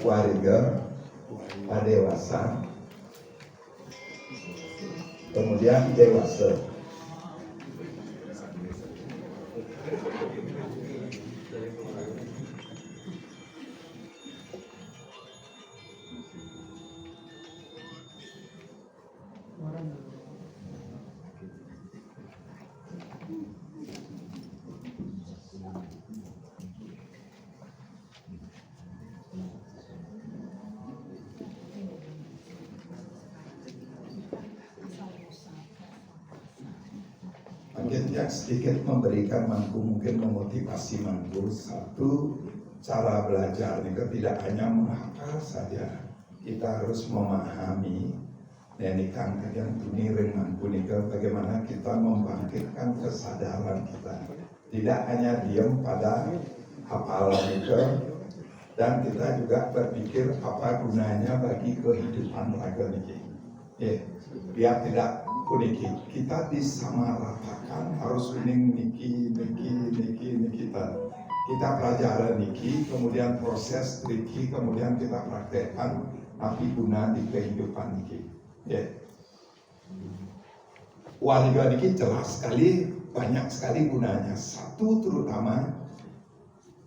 warga dewasa, kemudian dewasa. Yang sedikit memberikan mangku, mungkin memotivasi mangku. Satu, cara belajar ini tidak hanya menghafal saja, kita harus memahami nenikan yang tuniring mangku ini, bagaimana kita membangkitkan kesadaran kita, tidak hanya diam pada hafalan itu, dan kita juga berpikir apa gunanya bagi kehidupan raga ini. Biar tidak kuniki, kita disamaratakan harus niki kita pelajari niki, kemudian proses niki, kemudian kita praktekkan tapi guna di kehidupan niki. Warga niki jelas sekali, banyak sekali gunanya. Satu, terutama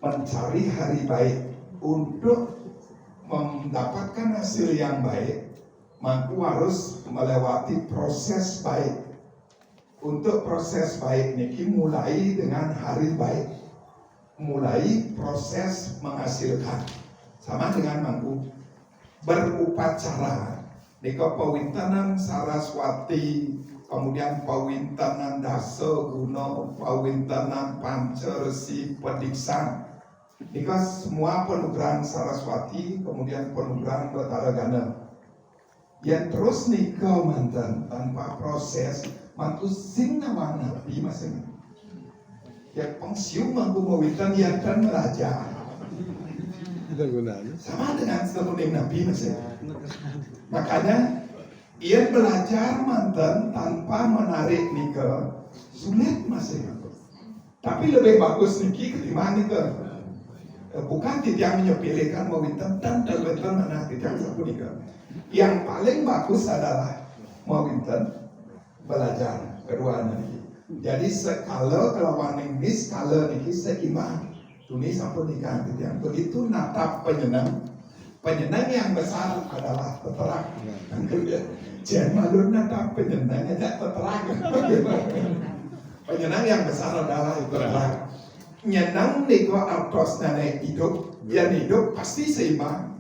mencari hari baik. Untuk mendapatkan hasil yang baik, mangku harus melewati proses baik. Untuk proses baik niki mulai dengan hari baik, mulai proses menghasilkan. Sama dengan mangku berupacara nika pawintanan Saraswati, kemudian pawintanan Dasaguna, pawintanan Panceresi Pediksan. Nika semua penugaran Saraswati, kemudian penugaran Bataragana. Yang terus nikah mantan tanpa proses, mantu sing nama nabi masing. Yang pensiun mantu mawitan yang kan belajar. Sama dengan seluruh nabi masing. Makanya ia belajar mantan tanpa menarik nikah sulit masing. Tapi lebih bagus niki ketimbang nikah. Bukan tidak menyepelekan mawitan dan terbetul mana tidak sapu nikah. Yang paling bagus adalah mawinten belajar kedua niki. Jadi skala kelawan Inggris, skala niki seimbang. Tunis sampun nikah yang begitu natap penyenang. Penyenang yang besar adalah peternak. Jangan malu natap penyenang aja peternak. Penyenang yang besar adalah peternak. Nyenang niko artos nane hidup, yang hidup pasti seimbang.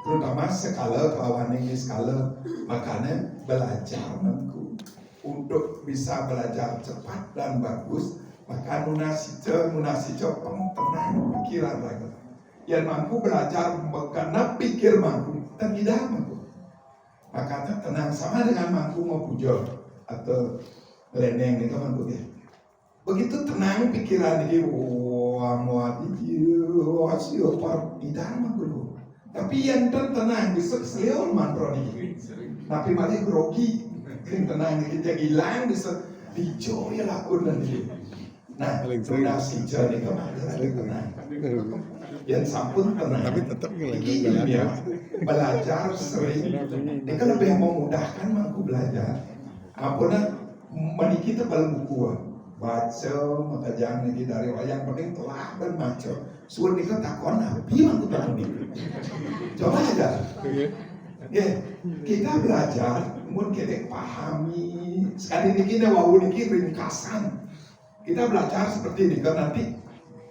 Terutama skala kelawan ini skala, makanya belajar mangku untuk bisa belajar cepat dan bagus, maka munasico tenang pikiran lagi. Yang mampu belajar karena pikir mampu dan tidak mampu, makanya tenang. Sama dengan mampu mau pujo atau leneng itu mampu ya. Begitu tenang pikiran ini, tidak mampu. Tapi yang tenang bisa selion mantra ini. Tapi malah grogi, yang tenang ini jadi hilang bisa dijoy lakun nanti. Nah, donasi jadi kemana tenang. Yang sampun tenang. Tapi tetap ya, belajar sering. Ini kan lebih memudahkan mampu belajar. Apalagi meniki tebal buku. Baca, maka jangan lagi dari yang penting telah dan baca. Suruh nikah takon nabi mangku takon ini. Coba aja. Kita belajar, mungkin kita pahami. Sekali ini kita wau niki ringkasan. Kita belajar seperti ini kan nanti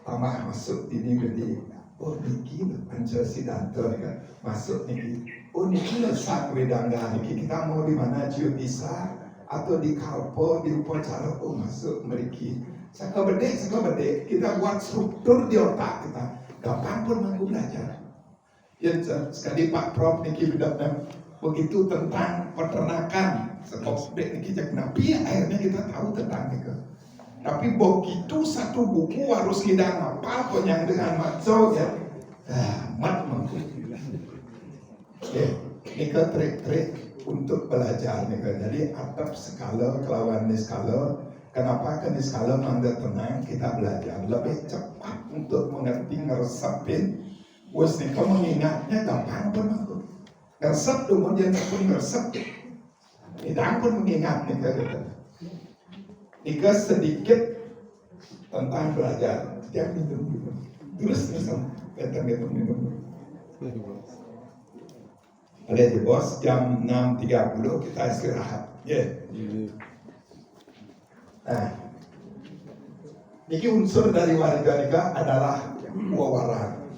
tambah masuk ini jadi oh niki Pancasidanto kan masuk niki. Oh niki lesak wedangga niki kita mau di mana bisa atau di kalpo di upacara oh masuk meriki. Saka bedek kita buat struktur di otak kita. Gampang pun mampu belajar. Ya sekali Pak Prof niki bidang begitu tentang peternakan. Sekop bedek niki jak nabi akhirnya kita tahu tentang itu. Tapi begitu satu buku harus kita ngapal yang dengan maco ya. Mat mampu. Nika trik-trik untuk belajar nika. Jadi atap skala kelawan skala. Kenapa kan skala mangga tenang kita belajar lebih cepat untuk mengerti ngeresapin Wes nih kau mengingatnya gampang pun aku. Ngeresep tuh kemudian pun ngeresep. Hidang pun mengingat nih gitu. Nika sedikit tentang belajar. Setiap minum. Terus tentang minum. Ada di bos jam 6.30 kita istirahat. Ya. Nah, niki unsur dari warga nika adalah wawaran.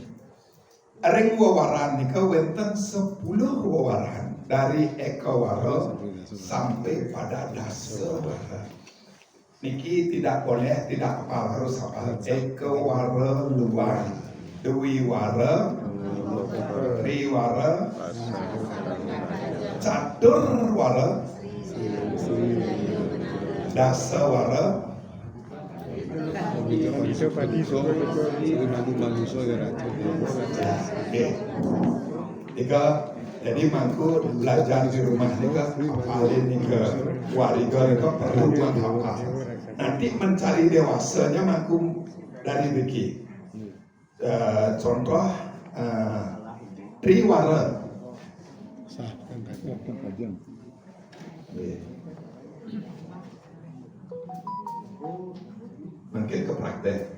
Ring wawaran nika wenten 10 wawaran dari ekawara sampai pada dasawara. Niki tidak boleh tidak hafal, harus hafal. Ekawara luar, Dewiwara, Triwara, Caturwara, Dasawara, Nika, jadi mangku belajar di rumah nika, hafalin nika, wariga nika perlu buat hafal. Nanti mencari dewasanya mangku dari Biki. Contoh Triwara. Mungkin ke praktek.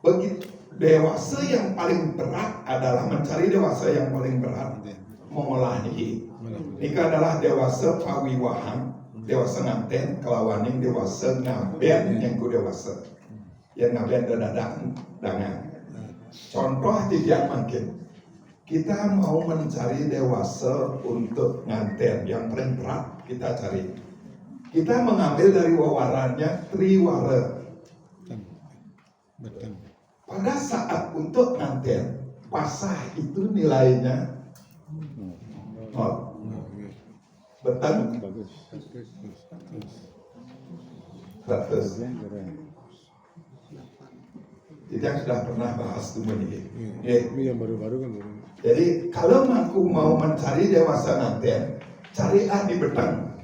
Begitu dewasa yang paling berat adalah mencari dewasa yang paling berat mengolah niki. Nika adalah dewasa pawiwahan, dewasa nganten kelawaning dewasa ngaben yang ku dewasa. Yang ngaben dadadak dangan. Contoh tidak mungkin. Kita mau mencari dewasa untuk nganten yang paling berat kita cari. Kita mengambil dari wawarannya Triwara. Pada saat untuk nganten pasah itu nilainya betul 100. Kita sudah pernah bahas itu ini. Yang baru-baru kan. Jadi kalau aku mau mencari dewasa nganten, carilah di betang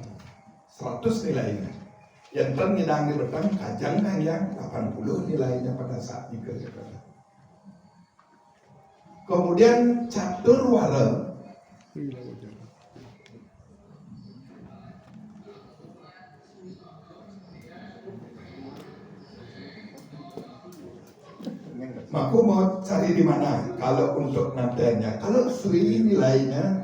100 nilainya. Yang terngidang di betang kajang yang 80 nilainya pada saat itu. Kemudian Caturwara aku mau cari di mana kalau untuk nantinya. Kalau Sri nilainya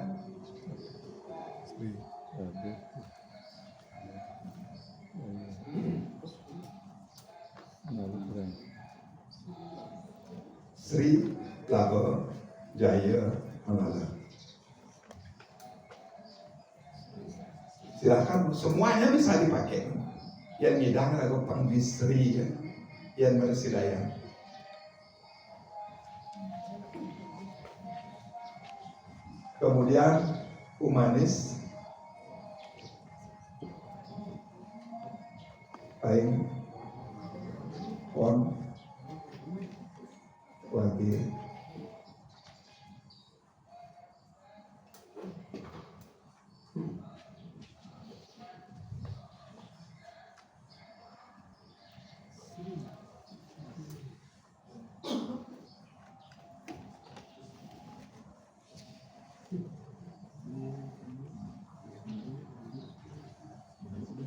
Sri Lava Jaya Manala. Silakan semuanya bisa dipakai. Yang ngidang lagu pangbisri yang bersidaya. Kemudian humanis paling pon lagi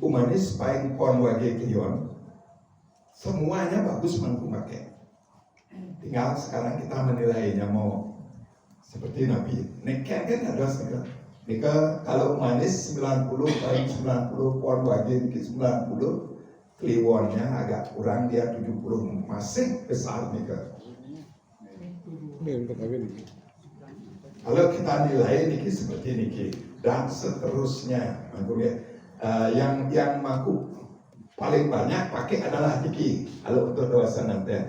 humanis paling pon wage kion semuanya bagus mampu pakai. Tinggal sekarang kita menilainya mau seperti Nabi. Neken kan ada segala. Nika kalau humanis 90 paling 90 pon wage 90 kliwonnya agak kurang dia 70 masih besar nika. Kalau kita nilai niki seperti niki dan seterusnya, yang maku paling banyak pakai adalah niki. Kalau untuk dewasa nanti,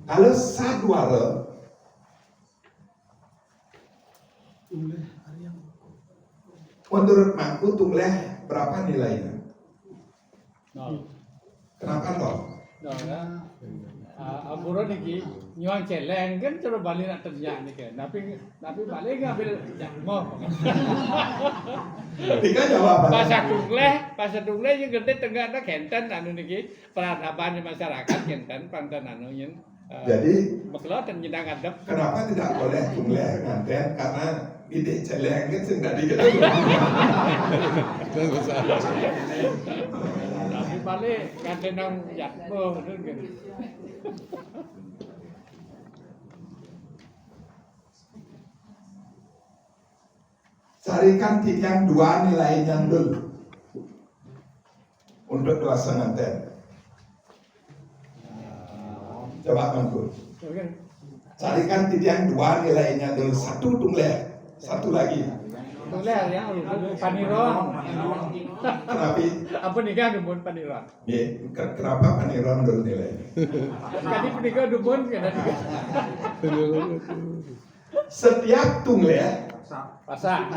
kalau sadwara, menurut maku tungleh berapa nilainya? Nol. Kenapa nol? Nol lah. Aburan niki nyuang celeng kan coba balik nak terjak ni kan. Tapi balik ngambil mau. Tiga jawab. Pasar tungleh yang gede tengah nak kenten anu niki peradaban masyarakat kenten pantan anu yen Jadi Maklot dan nyedang adab. kenapa tidak boleh tunggal nganten? Karena ide celeng kan sing tadi kita. Tapi balik nganten nang jatuh kan. Carikan yang dua nilainya dulu untuk doa nganten. Coba mangku. Carikan yang dua nilainya dulu. Satu tunggal, satu lagi. Tunggal yang paniron. Kenapa? Apa nikah dumun paniron? Ya, kenapa paniron dulu nilainya? Kali nikah dumun kan tadi. Setiap tunggal Pasah.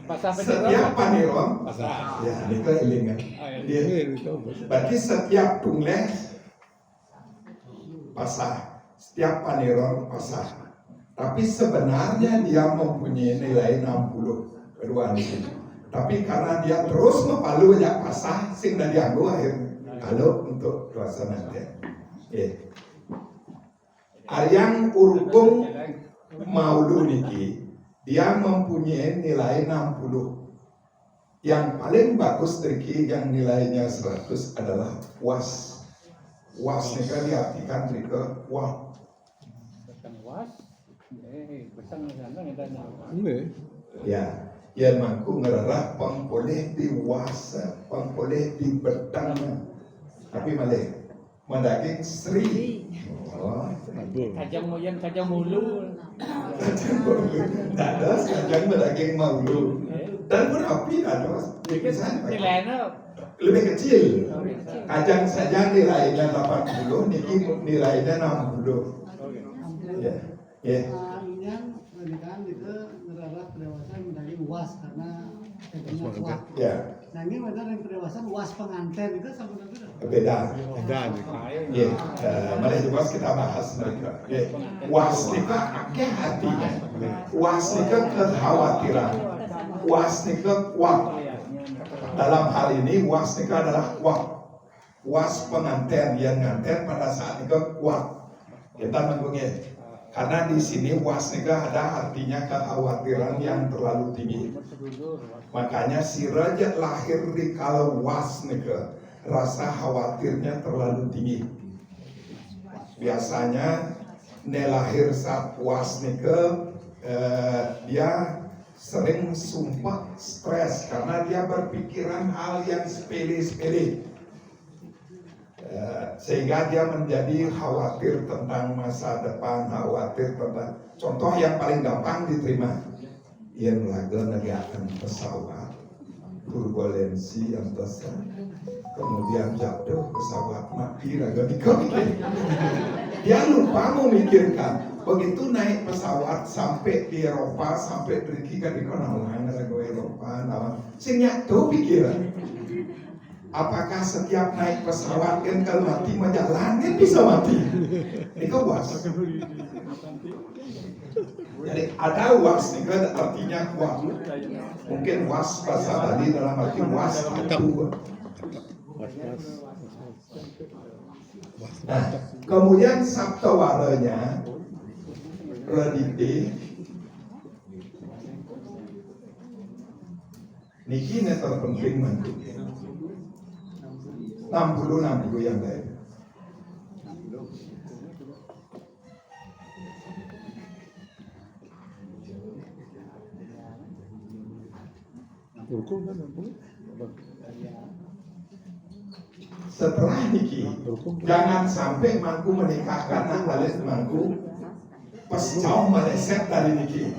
Pasah setiap paniron. paniron, Pasah. ya ini kehilangan. Ya. Berarti setiap tunggal pasah, setiap paniron pasah. Tapi sebenarnya dia mempunyai nilai 60 kedua ini. Tapi karena dia terus mempalu banyak pasah, sing dari anggo akhir kalau untuk dosa nanti. Ariang urung maulu niki, dia mempunyai nilai 60. Yang paling bagus triki yang nilainya 100 adalah was. Was ini kan diartikan trike wah. Was. Besar sana ngedana. Ya, ya mangku ngerarah pangpoleh di wasa, pangpoleh di betang. Tapi malih madaging Sri. Oh, Kajang moyan kajang mulu. tidak ada kajang madaging maulu. Dan berapi ada. Nilainya Lebih kecil. Kajang saja nilainya 80, niki nilainya 60. Ya, ya. Yang pernikahan itu ngerarah perdewasan menjadi luas karena jadinya kuat. Ya, Nah ini benar yang perdewasan luas pengantin itu sama benar. beda. Dan Ya, mari coba kita bahas mereka. Ya, was nika akeh hatinya. Was nika kekhawatiran. Was nika kuat. Dalam hal ini was nika adalah kuat. Was pengantin yang nganten pada saat nika kuat. Kita menggungnya. Karena di sini was nika ada artinya kekhawatiran yang terlalu tinggi. Makanya si raja lahir di kala was nika, rasa khawatirnya terlalu tinggi. Biasanya lahir saat was nika, dia sering sumpah stres karena dia berpikiran hal yang sepele-sepele. Sehingga dia menjadi khawatir tentang masa depan, khawatir tentang contoh yang paling gampang diterima. Ia melaga negarakan pesawat, turbulensi yang besar, kemudian jatuh pesawat mati raga dikokin. Dia lupa memikirkan begitu naik pesawat sampai di Eropa, sampai pergi ke di konalan raga Eropa, nah, sing nyatu pikiran. Apakah setiap naik pesawat kan kalau mati menjalan kan bisa mati? Ini kan was. Jadi ada was ini kan artinya kuat. Mungkin was bahasa Bali dalam arti was itu. Nah, kemudian sabtawaranya redite niki terpenting mantu. 60 yang lain. Setelah niki, jangan sampai mangku menikahkan anak balik mangku pas jauh meleset dari niki.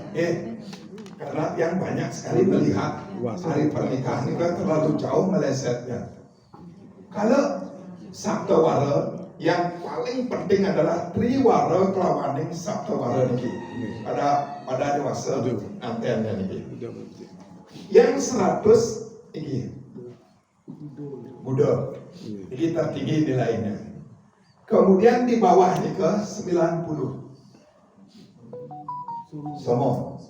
Karena yang banyak sekali melihat hari pernikahan ini kan terlalu jauh melesetnya. Kalau sabtawara yang paling penting adalah triwara kelawaning sabtawara niki pada dewasa antennya niki. Yang 100 ini Buddha, ini tertinggi nilainya. Kemudian di bawah nih ke 90 Somo.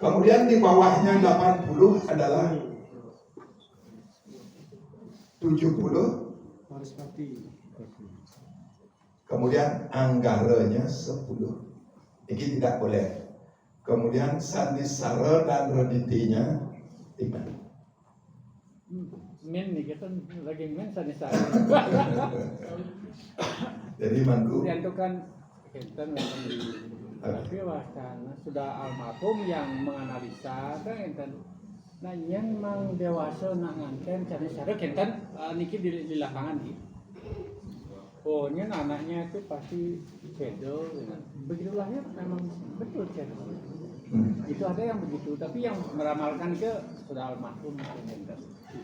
Kemudian di bawahnya 80 adalah 70. Kemudian anggaranya 10. Ini tidak boleh. Kemudian sandisara dan reditinya 5. Men nih kita lagi men sana. Jadi mangku Kemudian itu kan kita memang tapi karena sudah almarhum yang menganalisa kan enten. Nah yang mang dewasa nak nganten cari cara enten niki di lapangan nih. Oh ini anaknya itu pasti beda. Begitulah ya memang betul kan. Itu ada yang begitu, tapi yang meramalkan ke sudah almarhum enten.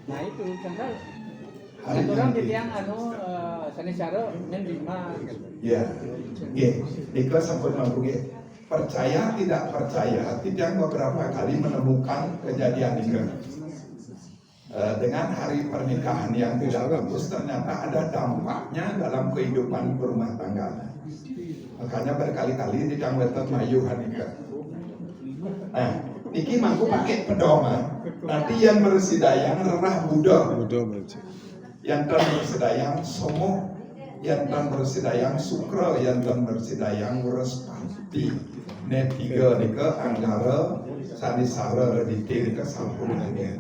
Nah itu contoh ada orang di tiang sanisara menerima gitu. ya. Iko sampun mampu ge. Percaya tidak percaya, tidak beberapa kali menemukan kejadian ini. Dengan hari pernikahan yang tidak bagus, ternyata ada dampaknya dalam kehidupan berumah tangga. Makanya berkali-kali tidak wetot mayuhan ini. Nah, niki mangku pakai pedoman. Nanti yang bersidayang rerah Buddha. Mudah macam. Yang tan bersedayang somo, yang tan bersedayang sukra, yang tan bersedayang Wrespati. Net 3 nika anggara sandisara redite nika sampurna. Nggih.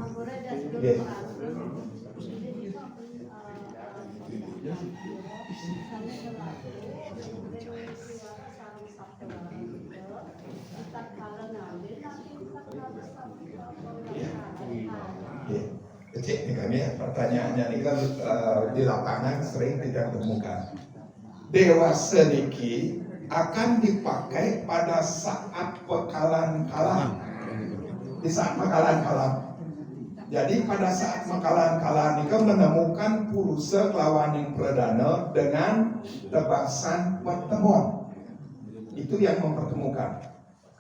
Kecil nih kami pertanyaannya nih kan di lapangan sering tidak temukan. Dewasa niki akan dipakai pada saat pekalan-kalan. Di saat pekalan-kalan. Jadi pada saat pekalan-kalan niki menemukan purusa kelawaning perdana dengan tebasan pertemuan. Itu yang mempertemukan.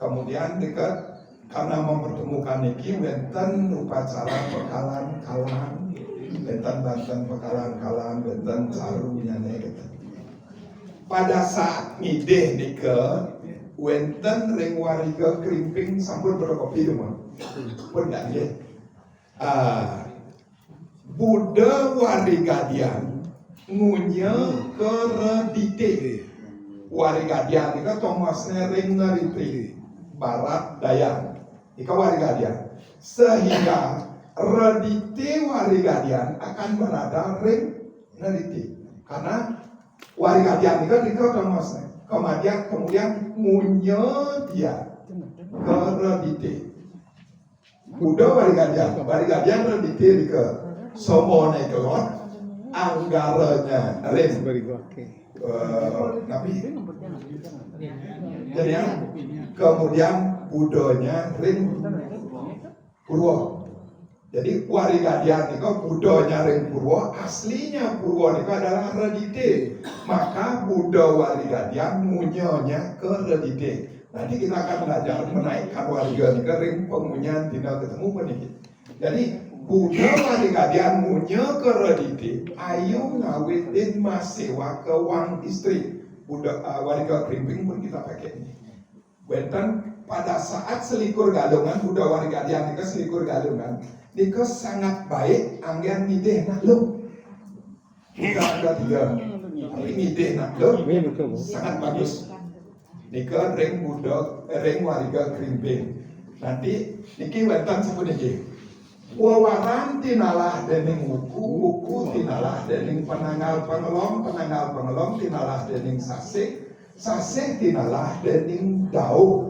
Kemudian dekat karena mempertemukan niki wenten upacara pekalan-kalan, wenten banten pekalan-kalan, wenten carunya gitu. Pada saat ngideh nika wenten ring wariga krimping sampun berkopi rumah. Pun enggak nggih. Buddha warigadian ngunya keredite. Warigadian nika tomasne ring neriti barat daya. Ika warigadian. Sehingga redite warigadian akan berada ring neriti. Karena warigadian nika tomasne. Kemudian ngunya dia keredite. Buddha warigadian redite nika somone kelon anggaranya ring Nabi. Jadi kemudian Buddhanya ring Purwa. Jadi warigadian itu Buddhanya ring Purwa, aslinya Purwa itu adalah redite. Maka Buddha warigadian munyonya ke redite. Nanti kita akan belajar menaikkan warigadian ke ring pengunyan tidak ketemu peniki. Jadi Buddha warigadian munyo ke redite, ayu ngawitin masewa ke wang istri. Buddha wariga krimping pun kita pakai ini. Wenten pada saat selikur galungan Buddha warigadian nika selikur galungan nika sangat baik anggen ngideh nak lo. Nika ada 3. Tapi ngideh nak lo sangat bagus. Nika ring Buddha ring wariga krimping. Nanti niki wenten sepun iki. Wawaran tinalah dening wuku tinalah dening penanggal pengelom tinalah dening sasih tinalah dening dauh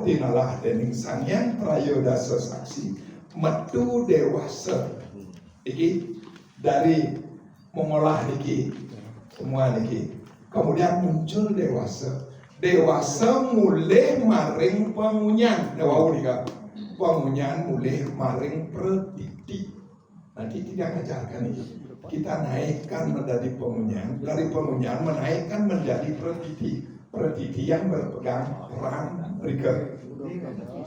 tinalah dening sanghyang prayodasa saksi metu dewasa. Iki dari mengolah niki semua niki. Kemudian muncul dewasa mulai maring pengunyan dewau nika. Pengunyan mulai maring predikti. Nanti tidak ajarkan ini. Kita naikkan menjadi pengunyan, dari pengunyan menaikkan menjadi predikti. Predikti yang berpegang peran berikut.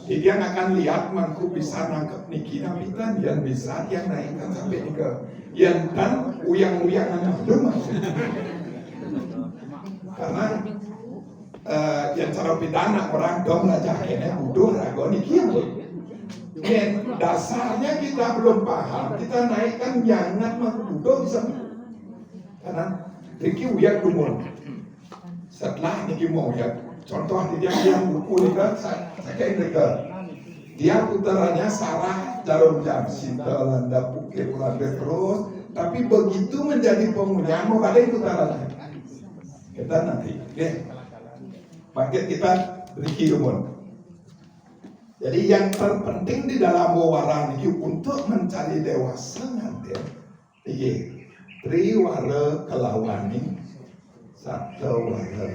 Jadi yang akan lihat mangku bisa nangkep niki napitan yang bisa yang naikkan sampai nika. Yang dan uyang-uyang anak rumah. Karena yang cara pidana orang dong belajar kene butuh rago niki. Dan dasarnya kita belum paham, kita naikkan jangan mengkudo bisa. Karena Riki uyang kumul. Setelah niki mau ya contoh di yang buku ini kan saya kayak dia puterannya Sarah Jarum Jam Sinta Landa Pukir Ulanda terus, tapi begitu menjadi pemunya mau pada putarannya kita nanti paket kita beri umur. Jadi yang terpenting di dalam wawaran ini untuk mencari dewasa nanti triwara kelawani satu wara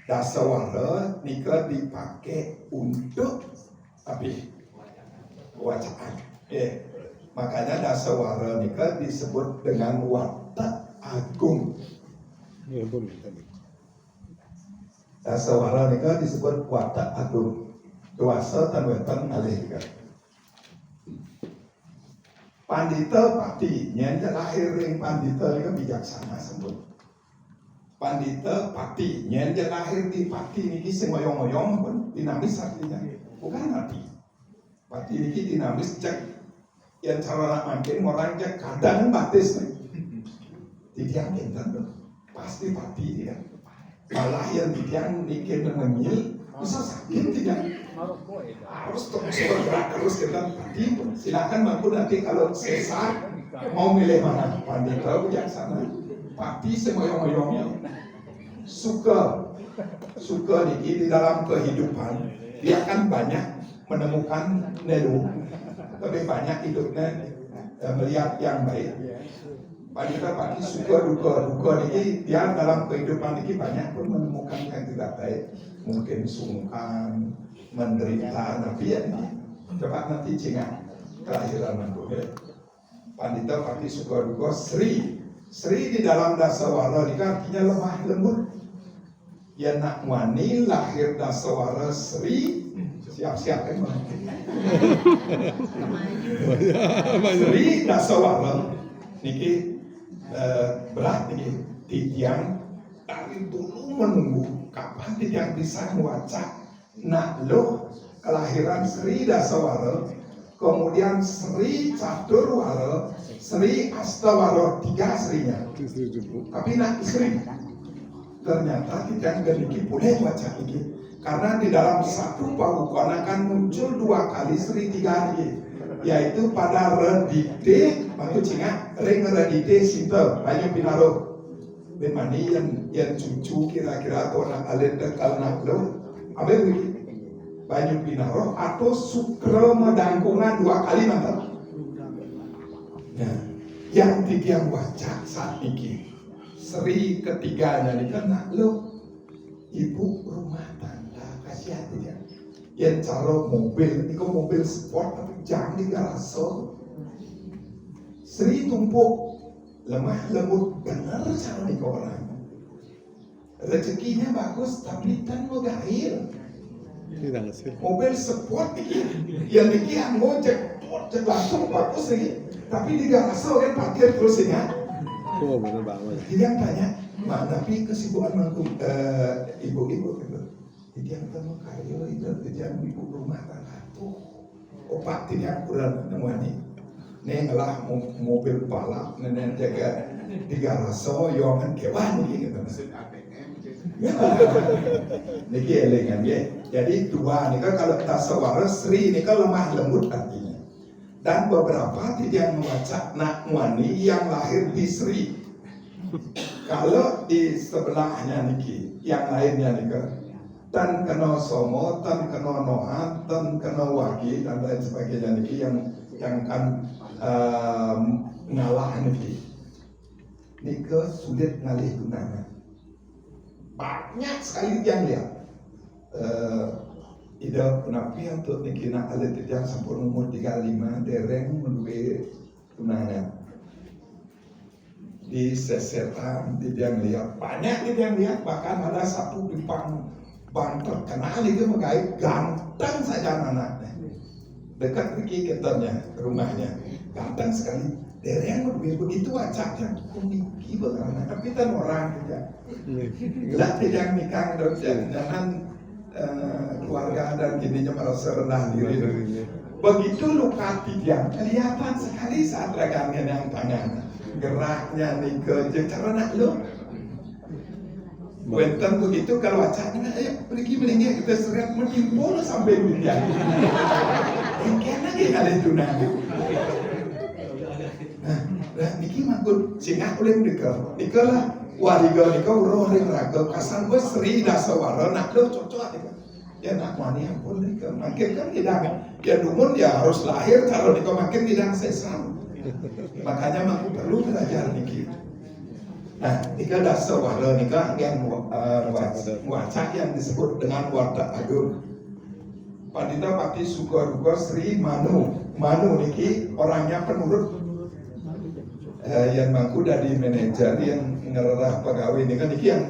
dasawara nika dipakai untuk tapi wacaan. Makanya dasawara nika disebut dengan watak agung. Iya pun tadi. Dasawara nika disebut watak agung. Dewasa tan wetan alih nika. Pandita pati nyen lahir ring pandita nika bijaksana sebut. Pandita pati nyen lahir di pati niki sing ngoyong-ngoyong pun dinamis artinya. Bukan nabi. Pati ini dinamis cek yang cara nak makin orang cek kadang batis nih. Tidiang pintar pasti pati dia. Malah yang tidiang bikin mengemil bisa sakit tidak. Harus terus bergerak terus kita pati. Silakan mampu nanti kalau sesar mau milih mana pandita bijaksana. Pati semoyong-moyongnya suka di dalam kehidupan. Dia akan banyak menemukan nelu, lebih banyak hidupnya melihat yang baik. Pandita pati suka duka ini dia dalam kehidupan ini banyak pun menemukan yang tidak baik, mungkin sungkan, menderita, tapi ya coba nanti cengat kelahiran nanti. Pandita pati suka duka Sri di dalam dasawara ini artinya lemah lembut. Ya nak wani lahir dasawara Sri siap-siap kan Sri dasawara niki berat niki titiang dari dulu menunggu kapan titiang bisa membaca nak lo kelahiran Sri dasawara kemudian Sri Caturwara Sri Astawara 3 Srinya tapi nak Sri ternyata kita nggak boleh baca ini karena di dalam satu paukuan akan muncul 2 kali Sri 3 kali yaitu pada redite waktu cinga ring redite sinta banyak pinaro bemani yang cucu kira-kira atau anak alit dekal naklo apa begitu banyak pinaro atau sukra medangkungan 2 kali mantap. Nah yang tiang baca saat ini Sri ketiganya ini kan lo ibu rumah tangga kasih hati dia yang cara mobil ini kok mobil sport tapi jangan digaraso Sri tumpuk lemah lembut benar cara nih orang rezekinya bagus tapi kan mau gahil mobil sport ini yang dikira mau cek langsung bagus lagi tapi digaraso kan parkir terus ya. Dia tanya, tapi kesibukan mangkum ibu-ibu gitu. Dia ketemu kayu itu dia ibu rumah tangga tuh. Opak tidak kurang nemani. Nengelah mobil balap nenek jaga di garaso yongan kewan gitu. Niki elengan ya. Jadi 2 nih kalau tasawara Sri ini kan lemah lembut artinya. Dan beberapa tidak membaca nak wani yang lahir di Sri. Kalau di sebelahnya niki, yang lainnya nika, tan kena somo, tan kena nohan, tan kena wagi dan lain sebagainya niki yang kan ngalah niki. Nika sulit ngalih tunangan. Banyak sekali yang lihat. Ida penapi untuk niki nak alit yang sampun umur 35 dereng menduwe tunangan di sesetan di yang lihat banyak di yang lihat bahkan ada satu di bang terkenal itu menggait ganteng saja anaknya dekat niki ketanya rumahnya ganteng sekali dereng begitu acaknya niki bagaimana tapi kan orang tidak gelap tidak nikah dan keluarga dan kininya merasa rendah diri. Begitu luka tidiang kelihatan sekali saat ragamnya yang tangan geraknya nih ke cara nak lo Wenten begitu kalau wacana, ayo pergi melingkir kita seret menimpul sampai dunia. Engken lagi kali itu nanti. Nah, niki mangkul singah uling dika lah wariga nika uroh ring raga kasan gue seri dasawara nak lo cocok nika. Ya nak wani ampun nika makin kan tidak ya dumun ya harus lahir kalau nika makin tidak sesam. Makanya mangku perlu belajar niki. Nah, nika dasawara nika yang wacak yang disebut dengan warta agung. Pandita Pati Sukaruga Sri Manu niki orangnya penurut. Yang mangku dari manajer yang ngerah pegawai ini kan iki yang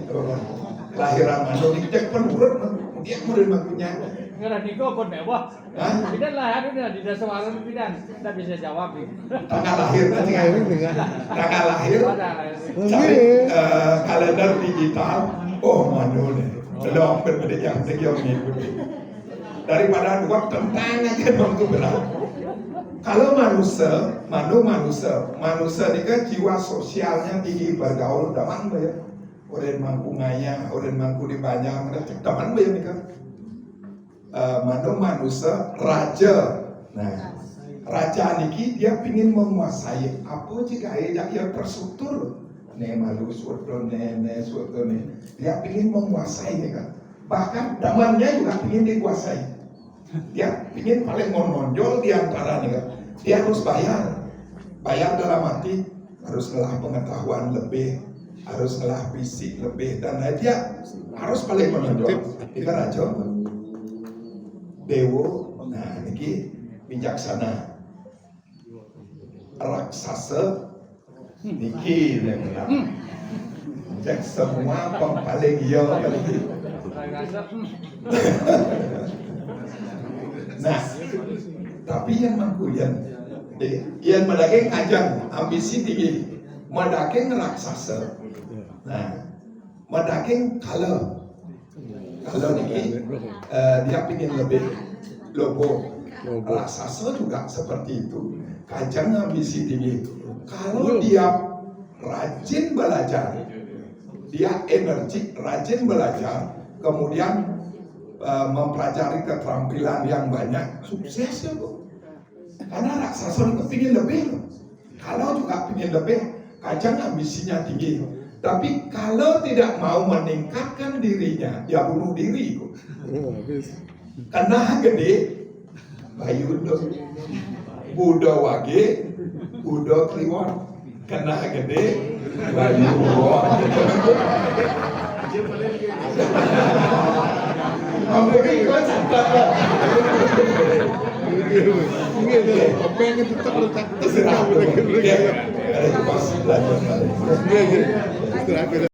lahiran Manu niki cek penurut dia murid mangkunya. Ngerah niko pun mewah. Bidan lah ada di desa warung bidan. Kita bisa jawab nih. Tanggal lahir nanti tanggal lahir. Cari kalender digital. Oh Manu nih. Belum berbeda yang sekian mengikuti. Daripada dua tentang aja mangku berat. Kalau manusia ini kan jiwa sosialnya tinggi bergaul teman ya. Orang mangku ngaya, orang mangku di banyak, teman ya nih kan. Manusia raja. Nah, raja niki dia ingin menguasai apa jika dia terstruktur. Nih malu suatu nih. Dia ingin menguasai nih kan. Bahkan temannya juga ingin dikuasai. Dia ingin paling menonjol di antara nih kan. Dia harus bayar dalam arti harus ngelah pengetahuan lebih, harus ngelah fisik lebih, dan dia harus paling menonjol. Ini kan raja, dewo, nah ini bijaksana, raksasa, niki, cek semua paling iya kali. Nah, tapi yang mangku yang mendaging ajang ambisi tinggi, mendaging raksasa. Nah, mendaging kalau niki dia pingin lebih lobo. Raksasa juga seperti itu. Kajang ambisi tinggi. Kalau dia rajin belajar, dia energik, rajin belajar, kemudian mempelajari keterampilan yang banyak, sukses ya Bu. Karena raksasa itu ingin lebih. Kalau juga ingin lebih, kajang ambisinya tinggi. Tapi kalau tidak mau meningkatkan dirinya, ya bunuh diri Bu. Karena gede, bayu Buddha wage, Buddha kliwon. Karena gede, bayu Ini pengen tetap letak terserah. Ya, ada pas belajar.